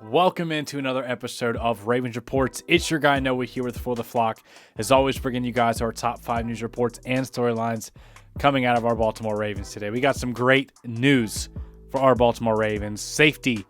Welcome into another episode of Ravens Reports. It's your guy Noah here with For the Flock. As always, bringing you guys our top 5 news reports and storylines coming out of our Baltimore Ravens today. We got some great news for our Baltimore Ravens. Safety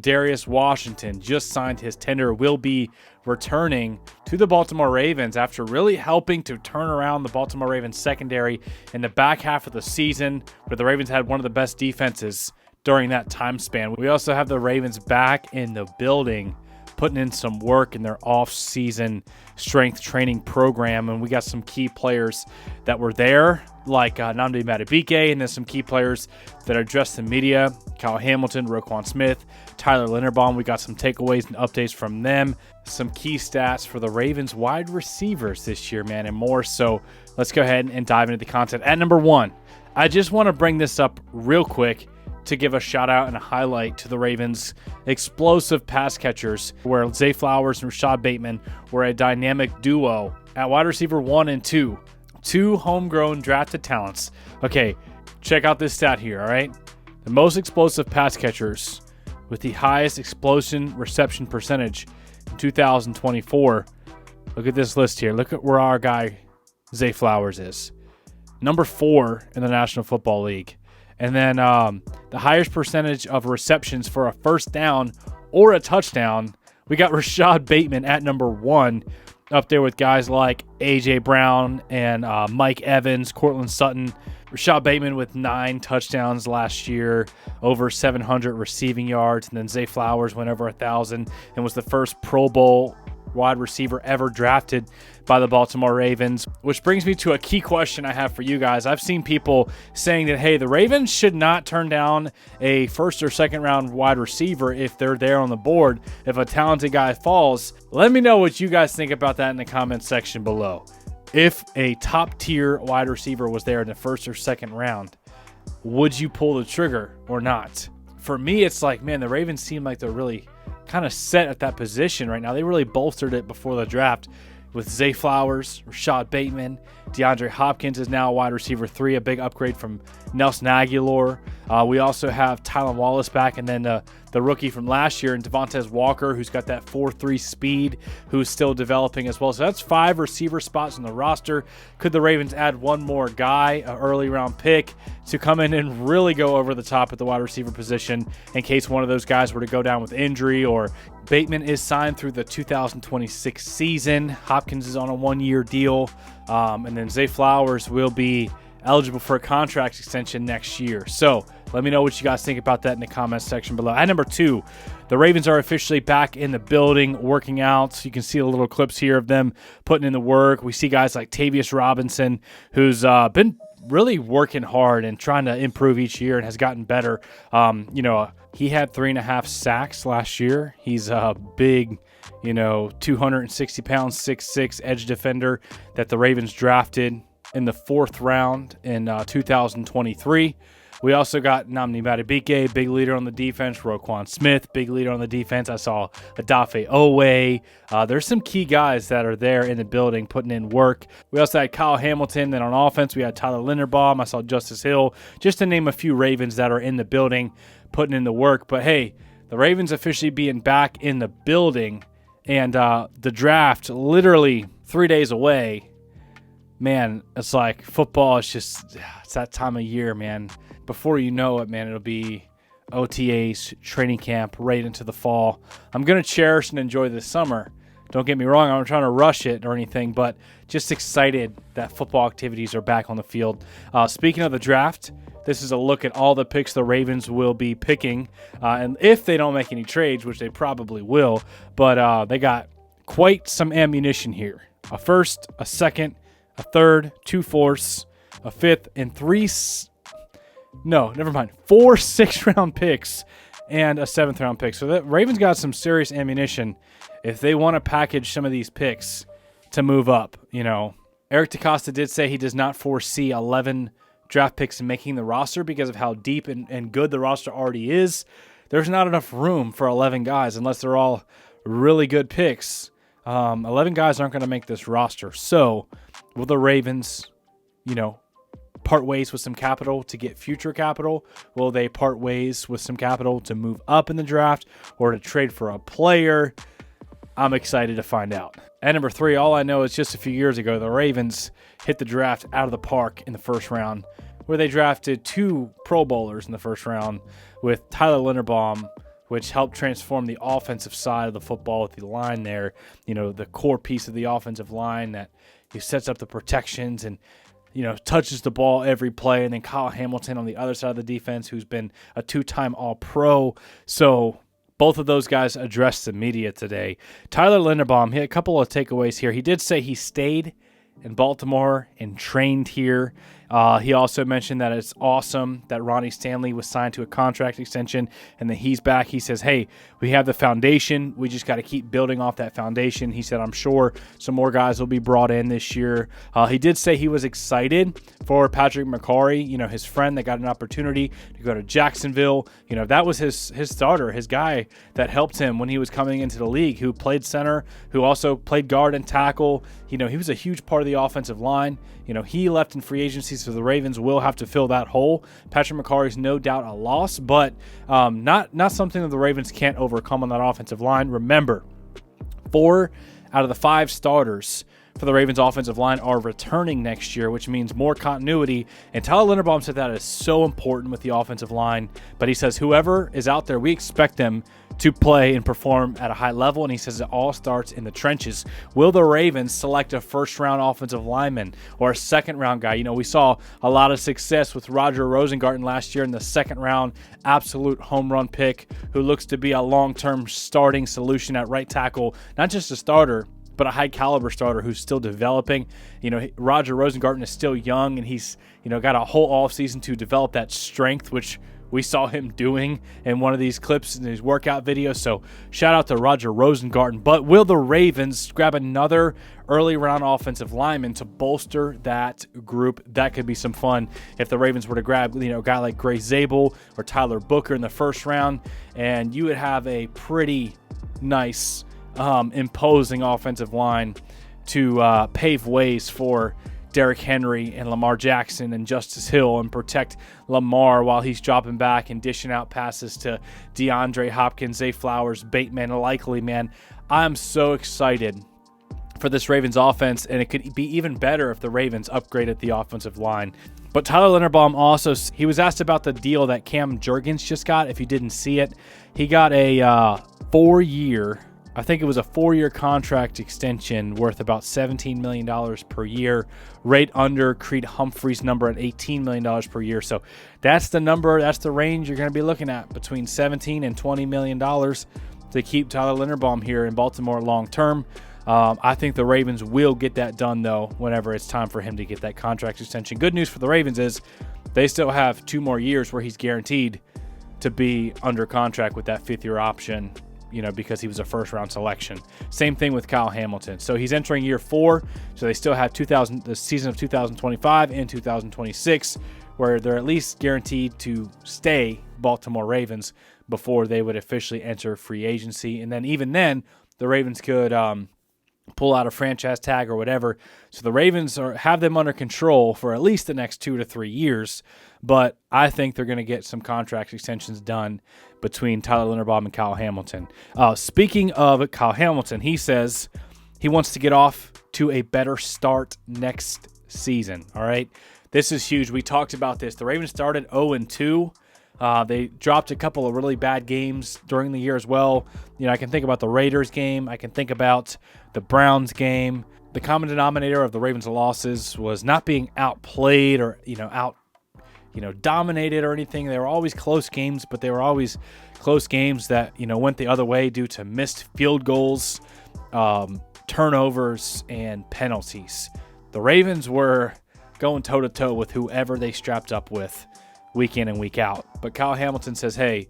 Darius Washington just signed his tender, will be returning to the Baltimore Ravens after really helping to turn around the Baltimore Ravens secondary in the back half of the season, where the Ravens had one of the best defenses during that time span. We also have the Ravens back in the building, putting in some work in their off-season strength training program, and we got some key players that were there, like Nnamdi Madubuike, and then some key players that are addressed in media, Kyle Hamilton, Roquan Smith, Tyler Linderbaum. We got some takeaways and updates from them, some key stats for the Ravens wide receivers this year, man, and more. So let's go ahead and dive into the content. At number 1, I just want to bring this up real quick to give a shout out and a highlight to the Ravens' explosive pass catchers, where Zay Flowers and Rashad Bateman were a dynamic duo at wide receiver 1 and 2. Two homegrown drafted talents. Okay, check out this stat here, all right? The most explosive pass catchers with the highest explosion reception percentage in 2024. Look at this list here. Look at where our guy Zay Flowers is. Number 4 in the National Football League. And then the highest percentage of receptions for a first down or a touchdown, we got Rashad Bateman at number 1, up there with guys like A.J. Brown and Mike Evans, Cortland Sutton. Rashad Bateman with 9 touchdowns last year, over 700 receiving yards. And then Zay Flowers went over 1,000 and was the first Pro Bowl wide receiver ever drafted by the Baltimore Ravens. Which brings me to a key question I have for you guys. I've seen people saying that, hey, the Ravens should not turn down a first or second round wide receiver if they're there on the board, if a talented guy falls. Let me know what you guys think about that in the comments section below. If a top tier wide receiver was there in the first or second round, would you pull the trigger or not? For me, it's like, man, the Ravens seem like they're really kind of set at that position right now. They really bolstered it before the draft with Zay Flowers, Rashad Bateman. DeAndre Hopkins is now wide receiver 3, a big upgrade from Nelson Aguilar. We also have Tylan Wallace back, and then the rookie from last year, and Devontae Walker, who's got that 4.3 speed, who's still developing as well. So that's 5 receiver spots on the roster. Could the Ravens add one more guy, an early round pick, to come in and really go over the top at the wide receiver position in case one of those guys were to go down with injury? Or Bateman is signed through the 2026 season. Hopkins is on a 1-year deal. And then Zay Flowers will be eligible for a contract extension next year. So let me know what you guys think about that in the comments section below. At number 2, the Ravens are officially back in the building working out. So you can see the little clips here of them putting in the work. We see guys like Tavius Robinson, who's been really working hard and trying to improve each year and has gotten better. He had 3.5 sacks last year. He's a big, 260 pounds, 6'6" edge defender that the Ravens drafted in the 4th round in 2023. We also got Nnamdi Madubuike, big leader on the defense. Roquan Smith, big leader on the defense. I saw Odafe Owe. There's some key guys that are there in the building putting in work. We also had Kyle Hamilton. Then on offense, we had Tyler Linderbaum. I saw Justice Hill, just to name a few Ravens that are in the building putting in the work. But hey, the Ravens officially being back in the building, and the draft literally 3 days away. Man, it's like football is just, it's that time of year, man. Before you know it, man, it'll be OTAs, training camp, right into the fall. I'm going to cherish and enjoy this summer. Don't get me wrong, I'm not trying to rush it or anything, but just excited that football activities are back on the field. Speaking of the draft, this is a look at all the picks the Ravens will be picking. And if they don't make any trades, which they probably will, but they got quite some ammunition here. A first, a second, a third, 2 fourths, a fifth, and 4 sixth-round picks and a 7th-round pick. So the Ravens got some serious ammunition if they want to package some of these picks to move up. Eric DeCosta did say he does not foresee 11 draft picks making the roster because of how deep and good the roster already is. There's not enough room for 11 guys unless they're all really good picks. 11 guys aren't going to make this roster. So will the Ravens, part ways with some capital to get future capital? Will they part ways with some capital to move up in the draft or to trade for a player? I'm excited to find out. At number 3, all I know is just a few years ago, the Ravens hit the draft out of the park in the first round, where they drafted 2 Pro Bowlers in the first round with Tyler Linderbaum, which helped transform the offensive side of the football with the line there, the core piece of the offensive line that he sets up the protections and, touches the ball every play. And then Kyle Hamilton on the other side of the defense, who's been a 2-time All-Pro. So both of those guys addressed the media today. Tyler Linderbaum, he had a couple of takeaways here. He did say he stayed in Baltimore and trained here. He also mentioned that it's awesome that Ronnie Stanley was signed to a contract extension and that he's back. He says, hey, we have the foundation. We just got to keep building off that foundation. He said, I'm sure some more guys will be brought in this year. He did say he was excited for Patrick McCarry, his friend that got an opportunity to go to Jacksonville. That was his starter, his guy that helped him when he was coming into the league, who played center, who also played guard and tackle. He was a huge part of the offensive line. He left in free agency, so the Ravens will have to fill that hole. Patrick McCarry is no doubt a loss, but not something that the Ravens can't overcome on that offensive line. Remember, 4 out of the 5 starters for the Ravens offensive line are returning next year, which means more continuity. And Tyler Linderbaum said that is so important with the offensive line. But he says whoever is out there, we expect them to play and perform at a high level. And he says it all starts in the trenches. Will the Ravens select a first-round offensive lineman or a second-round guy? We saw a lot of success with Roger Rosengarten last year in the second-round, absolute home run pick, who looks to be a long-term starting solution at right tackle. Not just a starter, but a high-caliber starter who's still developing. Roger Rosengarten is still young, and he's, got a whole offseason to develop that strength, which we saw him doing in one of these clips in his workout videos. So shout out to Roger Rosengarten. But will the Ravens grab another early-round offensive lineman to bolster that group? That could be some fun if the Ravens were to grab, a guy like Gray Zabel or Tyler Booker in the first round, and you would have a pretty nice imposing offensive line to pave ways for Derrick Henry and Lamar Jackson and Justice Hill and protect Lamar while he's dropping back and dishing out passes to DeAndre Hopkins, Zay Flowers, Bateman, and Likely, man. I'm so excited for this Ravens offense, and it could be even better if the Ravens upgraded the offensive line. But Tyler Linderbaum also, he was asked about the deal that Cam Jurgens just got. If you didn't see it, he got a 4-year, I think it was a 4-year contract extension worth about $17 million per year, right under Creed Humphrey's number at $18 million per year. So that's the number, that's the range you're going to be looking at, between $17 and $20 million to keep Tyler Linderbaum here in Baltimore long term. I think the Ravens will get that done, though, whenever it's time for him to get that contract extension. Good news for the Ravens is they still have 2 more years where he's guaranteed to be under contract with that 5th-year option, because he was a first-round selection. Same thing with Kyle Hamilton. So he's entering year 4, so they still have the season of 2025 and 2026, where they're at least guaranteed to stay Baltimore Ravens before they would officially enter free agency. And then even then, the Ravens could pull out a franchise tag or whatever. So the Ravens have them under control for at least the next 2 to 3 years. But I think they're going to get some contract extensions done between Tyler Linderbaum and Kyle Hamilton. Speaking of Kyle Hamilton, he says he wants to get off to a better start next season. All right. This is huge. We talked about this. The Ravens started 0-2. They dropped a couple of really bad games during the year as well. I can think about the Raiders game. I can think about the Browns game. The common denominator of the Ravens' losses was not being outplayed or, dominated or anything. They were always close games, but they were always close games that, went the other way due to missed field goals, turnovers, and penalties. The Ravens were going toe-to-toe with whoever they strapped up with week in and week out. But Kyle Hamilton says, hey,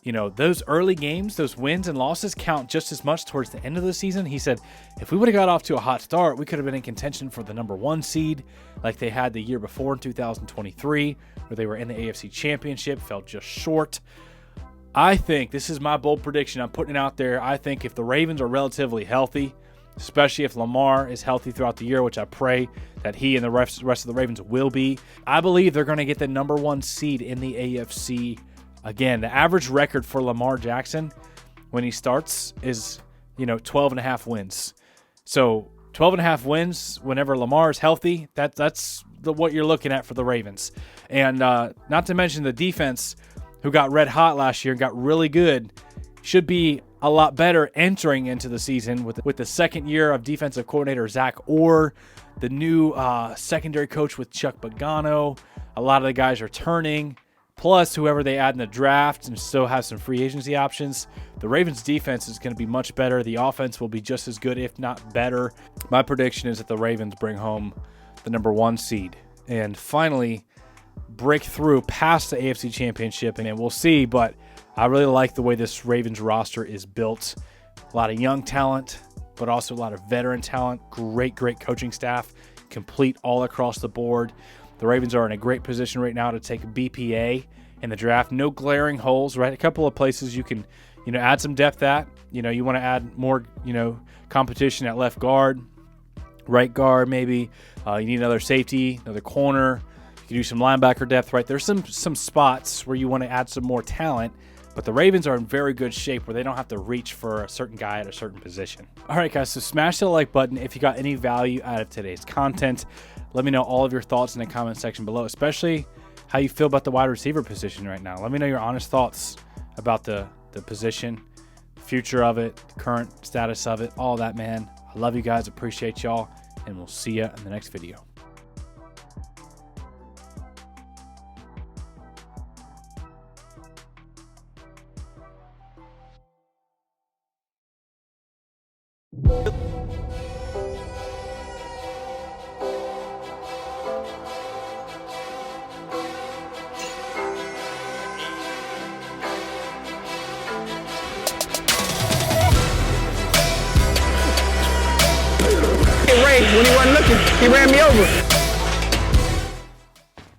those early games, those wins and losses count just as much towards the end of the season. He said, if we would have got off to a hot start, we could have been in contention for the number 1 seed like they had the year before in 2023, where they were in the AFC Championship, fell just short. I think, this is my bold prediction, I'm putting it out there, I think if the Ravens are relatively healthy especially if Lamar is healthy throughout the year, which I pray that he and the rest of the Ravens will be. I believe they're going to get the number 1 seed in the AFC. Again, the average record for Lamar Jackson when he starts is, 12.5 wins. So 12.5 wins whenever Lamar is healthy, that's what you're looking at for the Ravens. And not to mention the defense, who got red hot last year and got really good, should be a lot better entering into the season with the second year of defensive coordinator Zach Orr, the new secondary coach with Chuck Pagano. A lot of the guys are turning, plus whoever they add in the draft, and still have some free agency options. The Ravens defense is going to be much better. The offense will be just as good, if not better. My prediction is that the Ravens bring home the number 1 seed and finally break through past the AFC Championship, and we'll see, but I really like the way this Ravens roster is built. A lot of young talent, but also a lot of veteran talent. Great coaching staff, complete all across the board. The Ravens are in a great position right now to take BPA in the draft. No glaring holes, right? A couple of places you can, add some depth at. You want to add more, competition at left guard, right guard maybe. You need another safety, another corner. You can do some linebacker depth, right? There's some spots where you want to add some more talent. But the Ravens are in very good shape where they don't have to reach for a certain guy at a certain position. All right, guys, so smash the like button if you got any value out of today's content. Let me know all of your thoughts in the comment section below, especially how you feel about the wide receiver position right now. Let me know your honest thoughts about the position, future of it, current status of it, all that, man. I love you guys, appreciate y'all, and we'll see you in the next video. When he wasn't looking, he ran me over.